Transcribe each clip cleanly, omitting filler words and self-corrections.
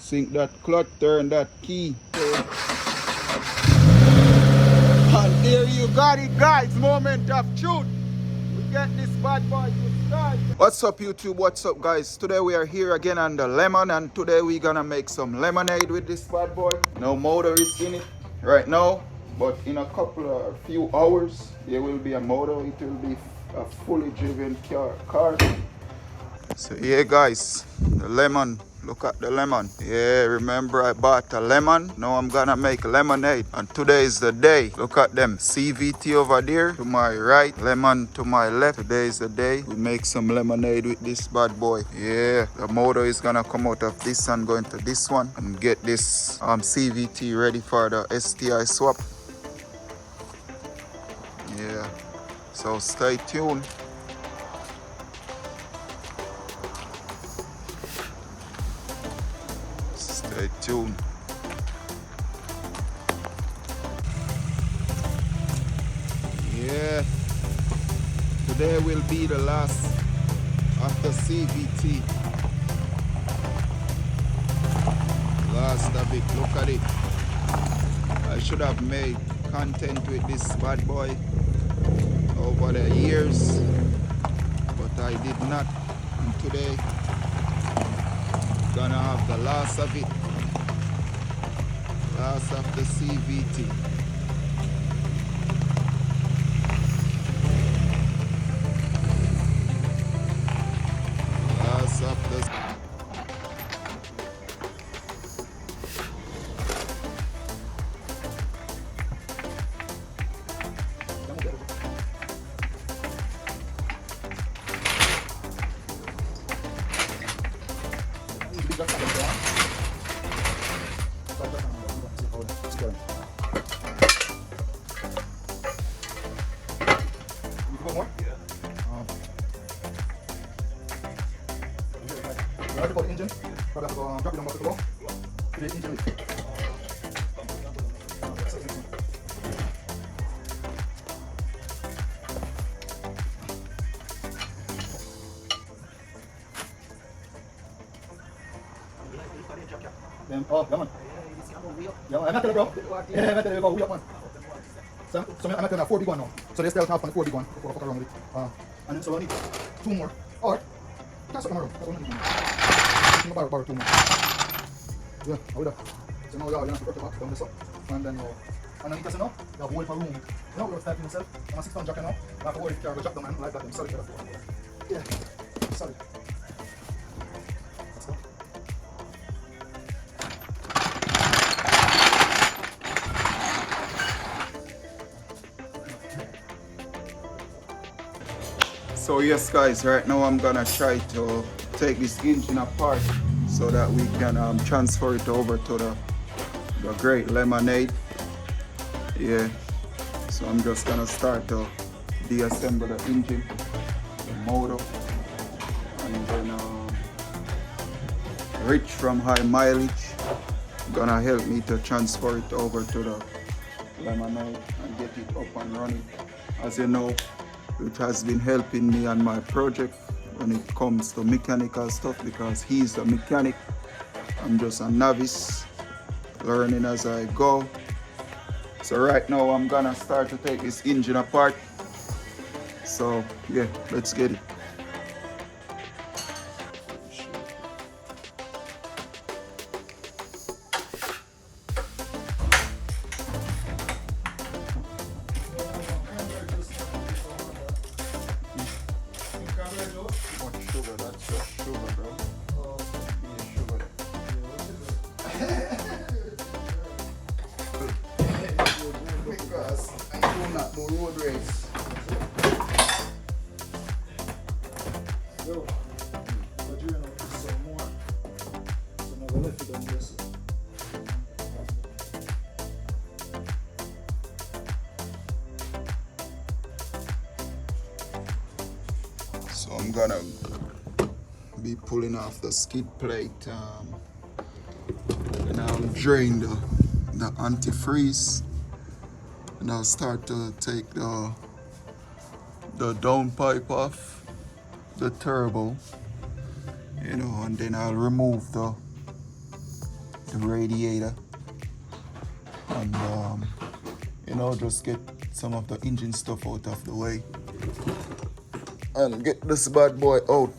Sink that clutch, turn that key. And there you got it, guys. Moment of truth. We get this bad boy to start. What's up, YouTube? What's up, guys? Today we are here again on the lemon, and today we're gonna make some lemonade with this bad boy. No motor is in it right now, but in a few hours there will be a motor. It will be a fully driven car. So yeah, guys, the lemon. Look at the lemon. Yeah, remember I bought a lemon. Now I'm gonna make lemonade. And today is the day. Look at them. CVT over there to my right, lemon to my left. Today is the day we make some lemonade with this bad boy. Yeah, the motor is gonna come out of this and go into this one and get this CVT ready for the STI swap. Yeah, so stay tuned. Stay tuned. Yeah, today will be the last of the CVT. Last of it. Look at it. I should have made content with this bad boy over the years, but I did not. And today, gonna have the last of it. Last of the CVT. Last of the... I have to call the engine, probably have to go drop it on the below. The engine leak. Then, oh, yeah, man. Yeah, I'm not telling you, bro. Yeah, I'm not telling you, go, we up, man. So I'm not telling you, 4 big one now. So they start off on the 4 big one before I fuck around with it. And then so I need 2 more. Or, that's what I'm around. That's what I need. I'm going to borrow 2 more. Yeah, how we do? So now you have to put the back down this up. And then underneath us now, you have a hole for room. Now we're starting yourself. I'm a 6-ton jacket now. I have to worry if you can drop down and like that. I'm sorry for that. Yeah, sorry. Let's go. So yes, guys, right now I'm gonna try to take this engine apart so that we can transfer it over to the great lemonade. Yeah, so I'm just gonna start to deassemble the engine, the motor, and then Rich from High Mileage gonna help me to transfer it over to the lemonade and get it up and running. As you know, it has been helping me on my project when it comes to mechanical stuff, because he's a mechanic. I'm just a novice, learning as I go. So right now I'm gonna start to take this engine apart. So yeah, let's get it. Sugar, that's just sugar, bro. Sugar. Because I do not do road race. Yo, but you're gonna put some more. So now we'll lift it on this. So I'm gonna be pulling off the skid plate and I'll drain the antifreeze, and I'll start to take the downpipe off the turbo, you know, and then I'll remove the the radiator and you know, just get some of the engine stuff out of the way and get this bad boy out.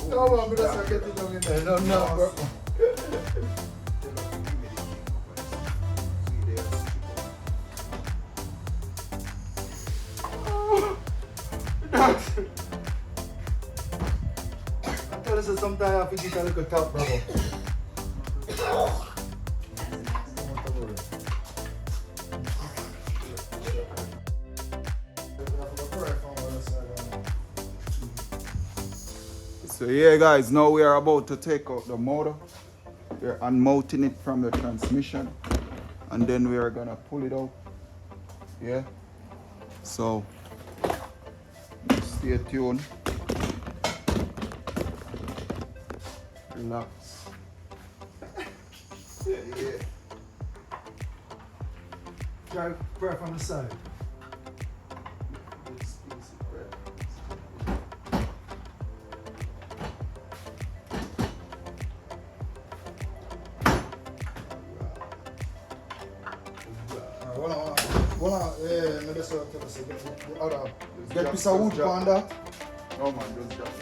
No, man, but that's not getting down in there. No, no, bro. I tell you sometimes I have to get a little top, brother. So yeah guys, now we are about to take out the motor. We're unmounting it from the transmission and then we are gonna pull it out. Yeah. So stay tuned. Relax. Yeah. Drive breath on the side. Hold on, yeah, no, that's what I tell us. The other, get piece of wood on that. Oh man, just drop it.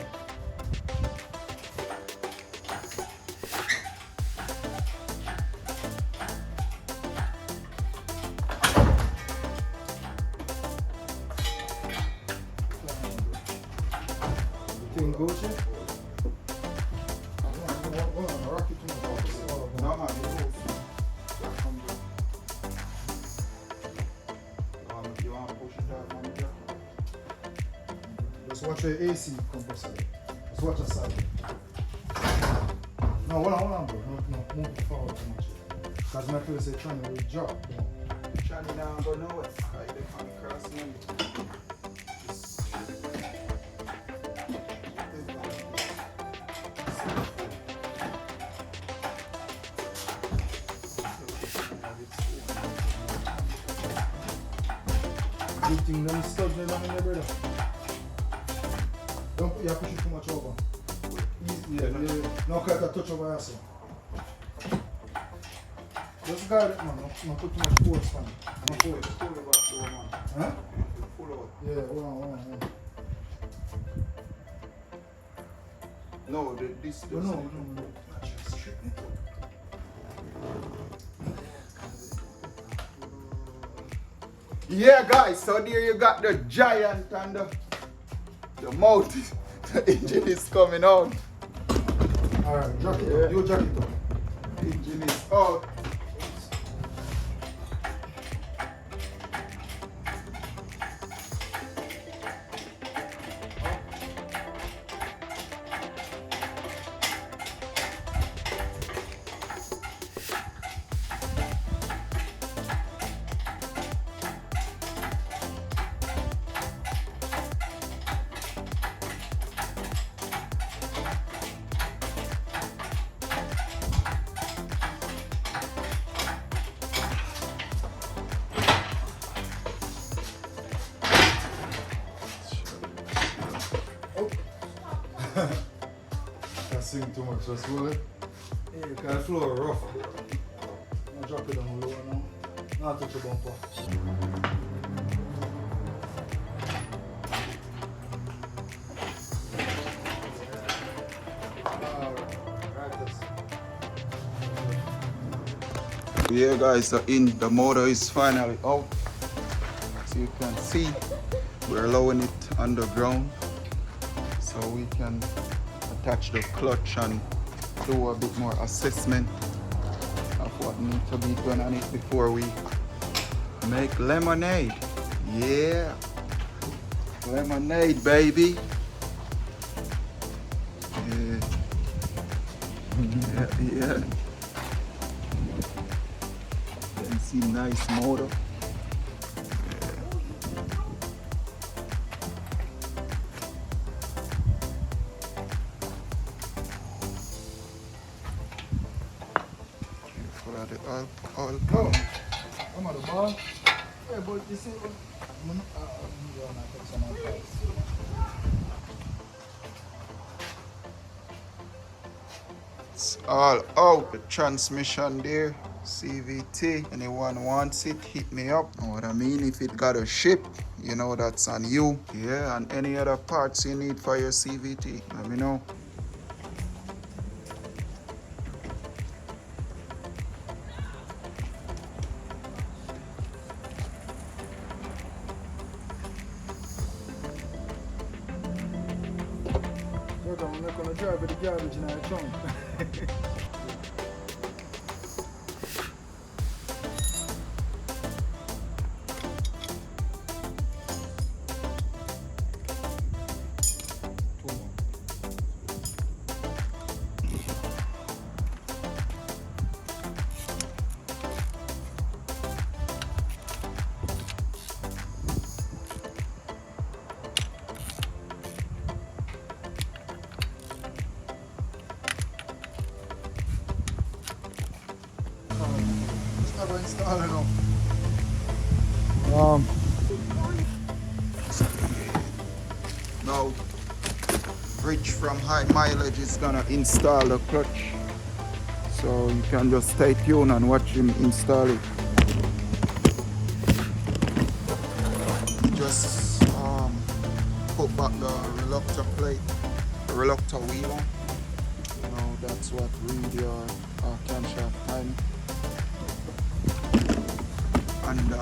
Everything good, yeah? Rock it too much. No, man, it goes. You want to push it out, manager? Just watch your AC compressor. Just watch the side. No, hold on, bro. No, move it forward too much. Because my feel say trying to drop. Shani now go nowhere. Like they come across me. Good thing them studs are down in there, brother. Don't put, you push it too much over. Yeah. No, cut a touch over yourself. Just guard it, man. No put too much force on it. No force. Pull it back, man. Huh? Pull out. Yeah, hold on. No, this. No. Yeah, guys, so there you got the giant and the mouth. The engine is coming out. Alright, jack it up. You jack it up. The engine is out. Can't sing too much, just roll it. Yeah, because the floor rough. I'll drop it down lower now. Now touch the bumper. Yeah, guys, the motor is finally out. As you can see, we're lowering it underground so we can attach the clutch and do a bit more assessment of what needs to be done on it before we make lemonade. Yeah, lemonade, baby. Yeah. You see, nice motor. All No, I'm on the ball. Yeah, but you see, it's all out. The transmission there, CVT. Anyone wants it, hit me up. Know what I mean? If it got a ship, you know that's on you. Yeah, and any other parts you need for your CVT, let me know. I'm not gonna drive with the garbage in our trunk. Install it now. Now, Rich from High Mileage is gonna install the clutch, so you can just stay tuned and watch him install it. Just put back the reluctor plate, the reluctor wheel on. You know, that's what read your camshaft time. And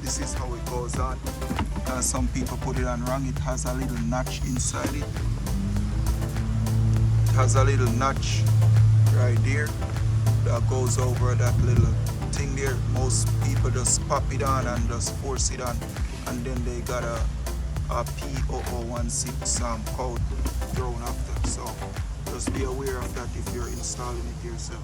this is how it goes on. Some people put it on wrong. It has a little notch inside it. has a little notch right there that goes over that little thing there. Most people just pop it on and just force it on, and then they got a P0016 code thrown after. So just be aware of that if you're installing it yourself.